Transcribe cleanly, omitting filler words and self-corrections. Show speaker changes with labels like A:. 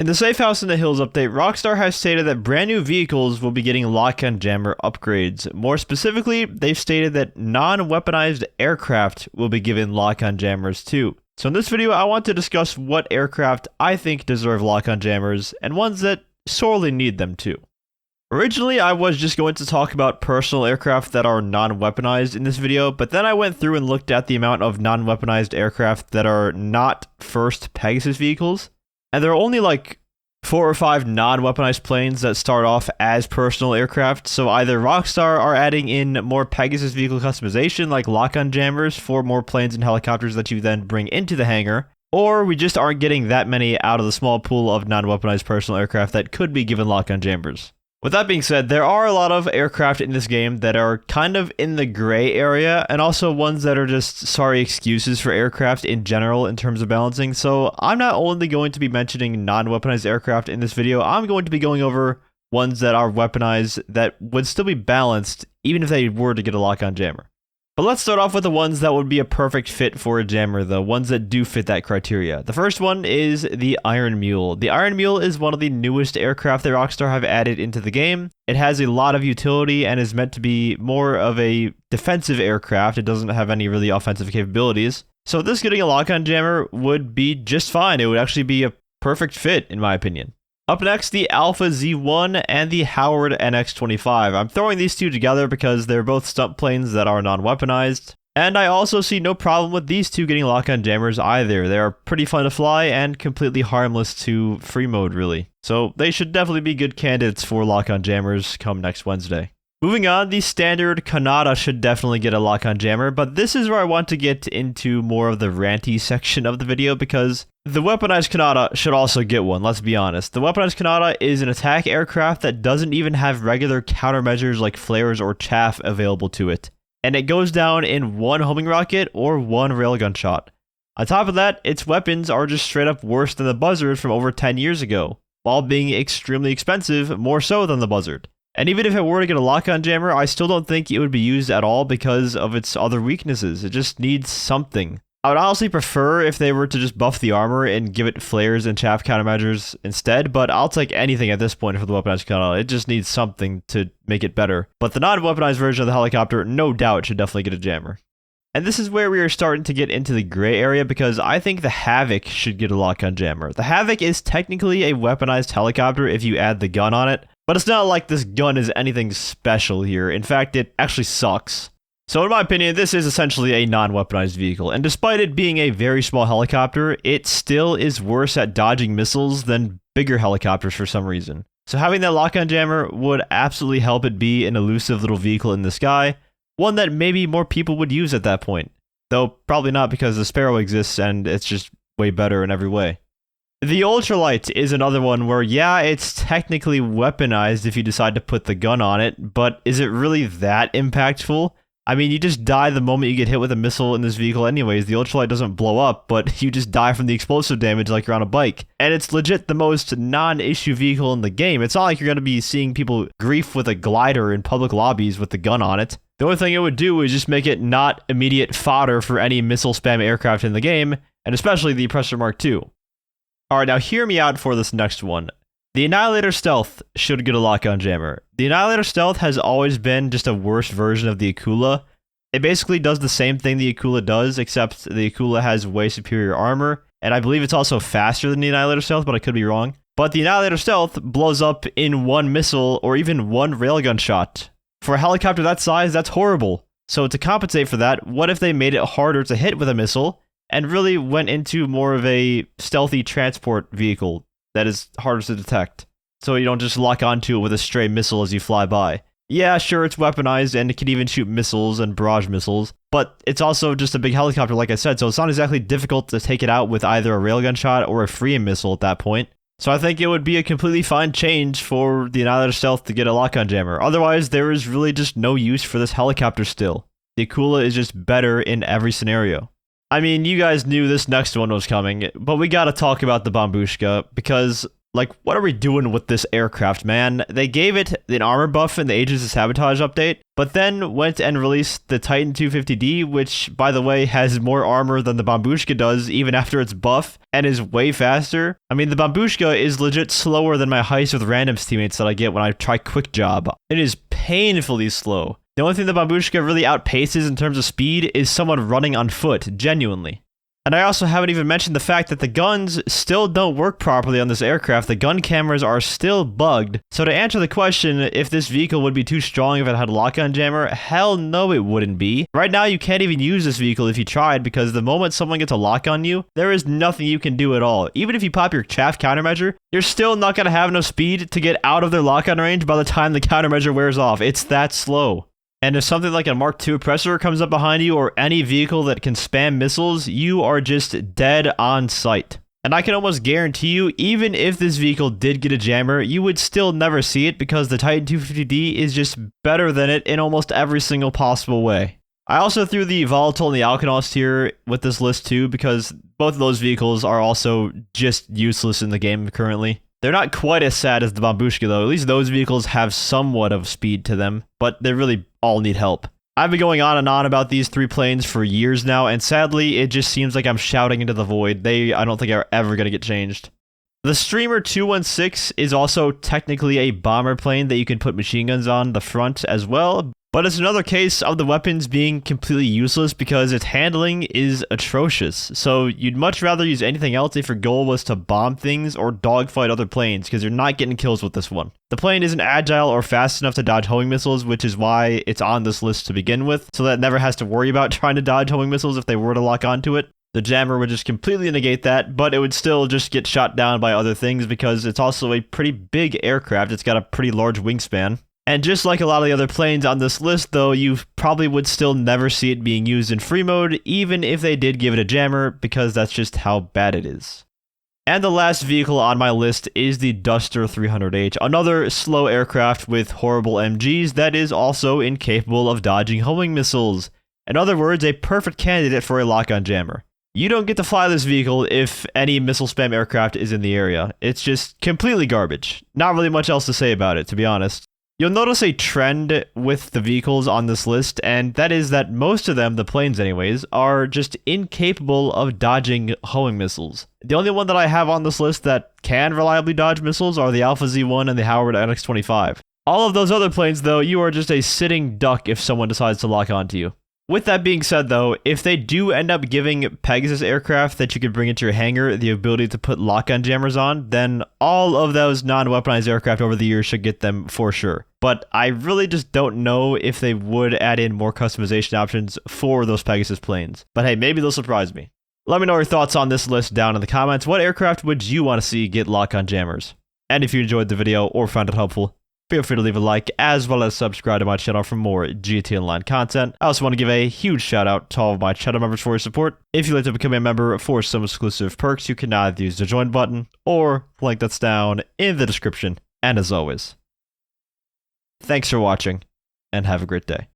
A: In the Safehouse in the Hills update, Rockstar has stated that brand new vehicles will be getting lock-on jammer upgrades. More specifically, they've stated that non-weaponized aircraft will be given lock-on jammers too. So in this video, I want to discuss what aircraft I think deserve lock-on jammers, and ones that sorely need them too. Originally, I was just going to talk about personal aircraft that are non-weaponized in this video, but then I went through and looked at the amount of non-weaponized aircraft that are not first Pegasus vehicles. And there are only like 4 or 5 non-weaponized planes that start off as personal aircraft, so either Rockstar are adding in more Pegasus vehicle customization like lock-on jammers for more planes and helicopters that you then bring into the hangar, or we just aren't getting that many out of the small pool of non-weaponized personal aircraft that could be given lock-on jammers. With that being said, there are a lot of aircraft in this game that are kind of in the gray area, and also ones that are just sorry excuses for aircraft in general in terms of balancing. So I'm not only going to be mentioning non-weaponized aircraft in this video, I'm going to be going over ones that are weaponized that would still be balanced even if they were to get a lock-on jammer. But let's start off with the ones that would be a perfect fit for a jammer, the ones that do fit that criteria. The first one is the Iron Mule. The Iron Mule is one of the newest aircraft that Rockstar have added into the game. It has a lot of utility and is meant to be more of a defensive aircraft. It doesn't have any really offensive capabilities. So this getting a lock-on jammer would be just fine. It would actually be a perfect fit, in my opinion. Up next, the Alpha Z1 and the Howard NX-25. I'm throwing these two together because they're both stunt planes that are non-weaponized. And I also see no problem with these two getting lock-on jammers either. They are pretty fun to fly and completely harmless to free mode, really. So they should definitely be good candidates for lock-on jammers come next Wednesday. Moving on, the standard Conada should definitely get a lock-on jammer, but this is where I want to get into more of the ranty section of the video because the weaponized Conada should also get one, let's be honest. The weaponized Conada is an attack aircraft that doesn't even have regular countermeasures like flares or chaff available to it. And it goes down in 1 homing rocket or 1 railgun shot. On top of that, its weapons are just straight up worse than the Buzzard from over 10 years ago, while being extremely expensive, more so than the Buzzard. And even if it were to get a lock-on jammer, I still don't think it would be used at all because of its other weaknesses. It just needs something. I would honestly prefer if they were to just buff the armor and give it flares and chaff countermeasures instead, but I'll take anything at this point for the weaponized Conada. It just needs something to make it better. But the non-weaponized version of the helicopter, no doubt, should definitely get a jammer. And this is where we are starting to get into the gray area because I think the Havoc should get a lock-on jammer. The Havoc is technically a weaponized helicopter if you add the gun on it, but it's not like this gun is anything special here. In fact, it actually sucks. So in my opinion, this is essentially a non-weaponized vehicle, and despite it being a very small helicopter, it still is worse at dodging missiles than bigger helicopters for some reason. So having that lock-on jammer would absolutely help it be an elusive little vehicle in the sky, one that maybe more people would use at that point. Though probably not because the Sparrow exists and it's just way better in every way. The Ultralight is another one where, yeah, it's technically weaponized if you decide to put the gun on it, but is it really that impactful? I mean, you just die the moment you get hit with a missile in this vehicle anyways. The Ultralight doesn't blow up, but you just die from the explosive damage like you're on a bike. And it's legit the most non-issue vehicle in the game. It's not like you're going to be seeing people grief with a glider in public lobbies with the gun on it. The only thing it would do is just make it not immediate fodder for any missile spam aircraft in the game, and especially the Oppressor Mark II. Alright, now hear me out for this next one. The Annihilator Stealth should get a lock-on jammer. The Annihilator Stealth has always been just a worse version of the Akula. It basically does the same thing the Akula does, except the Akula has way superior armor, and I believe it's also faster than the Annihilator Stealth, but I could be wrong. But the Annihilator Stealth blows up in 1 missile or even 1 railgun shot. For a helicopter that size, that's horrible. So to compensate for that, what if they made it harder to hit with a missile, and really went into more of a stealthy transport vehicle that is harder to detect, so you don't just lock onto it with a stray missile as you fly by. Yeah, sure, it's weaponized, and it can even shoot missiles and barrage missiles, but it's also just a big helicopter, like I said, so it's not exactly difficult to take it out with either a railgun shot or a free missile at that point. So I think it would be a completely fine change for the Annihilator Stealth to get a lock-on jammer. Otherwise, there is really just no use for this helicopter still. The Akula is just better in every scenario. I mean, you guys knew this next one was coming, but we gotta talk about the Bombushka, because Like, what are we doing with this aircraft, man? They gave it an armor buff in the Agents of Sabotage update, but then went and released the Titan 250D, which, by the way, has more armor than the Bombushka does, even after its buff, and is way faster. I mean, the Bombushka is legit slower than my heist with randoms teammates that I get when I try Quick Job. It is painfully slow. The only thing the Bombushka really outpaces in terms of speed is someone running on foot, genuinely. And I also haven't even mentioned the fact that the guns still don't work properly on this aircraft. The gun cameras are still bugged. So to answer the question if this vehicle would be too strong if it had a lock-on jammer, hell no it wouldn't be. Right now you can't even use this vehicle if you tried, because the moment someone gets a lock on you, there is nothing you can do at all. Even if you pop your chaff countermeasure, you're still not going to have enough speed to get out of their lock-on range by the time the countermeasure wears off. It's that slow. And if something like a Mark II oppressor comes up behind you, or any vehicle that can spam missiles, you are just dead on sight. And I can almost guarantee you, even if this vehicle did get a jammer, you would still never see it, because the Titan 250D is just better than it in almost every single possible way. I also threw the Volatile and the Alkanost here with this list too, because both of those vehicles are also just useless in the game currently. They're not quite as sad as the Bombushka though. At least those vehicles have somewhat of speed to them, but they really all need help. I've been going on and on about these three planes for years now, and sadly, it just seems like I'm shouting into the void. I don't think are ever going to get changed. The Streamer 216 is also technically a bomber plane that you can put machine guns on the front as well, but it's another case of the weapons being completely useless because its handling is atrocious. So you'd much rather use anything else if your goal was to bomb things or dogfight other planes, because you're not getting kills with this one. The plane isn't agile or fast enough to dodge homing missiles, which is why it's on this list to begin with, so that it never has to worry about trying to dodge homing missiles if they were to lock onto it. The jammer would just completely negate that, but it would still just get shot down by other things because it's also a pretty big aircraft. It's got a pretty large wingspan. And just like a lot of the other planes on this list though, you probably would still never see it being used in free mode, even if they did give it a jammer, because that's just how bad it is. And the last vehicle on my list is the Duster 300H, another slow aircraft with horrible MGs that is also incapable of dodging homing missiles. In other words, a perfect candidate for a lock-on jammer. You don't get to fly this vehicle if any missile spam aircraft is in the area. It's just completely garbage. Not really much else to say about it, to be honest. You'll notice a trend with the vehicles on this list, and that is that most of them, the planes anyways, are just incapable of dodging homing missiles. The only one that I have on this list that can reliably dodge missiles are the Alpha Z1 and the Howard NX-25. All of those other planes though, you are just a sitting duck if someone decides to lock onto you. With that being said though, if they do end up giving Pegasus aircraft that you can bring into your hangar the ability to put lock-on jammers on, then all of those non-weaponized aircraft over the years should get them for sure. But I really just don't know if they would add in more customization options for those Pegasus planes. But hey, maybe they'll surprise me. Let me know your thoughts on this list down in the comments. What aircraft would you want to see get lock-on jammers? And if you enjoyed the video or found it helpful, feel free to leave a like, as well as subscribe to my channel for more gtaonline content. I also want to give a huge shout out to all of my channel members for your support. If you'd like to become a member for some exclusive perks, you can either use the join button or the link that's down in the description. And as always, thanks for watching, and have a great day.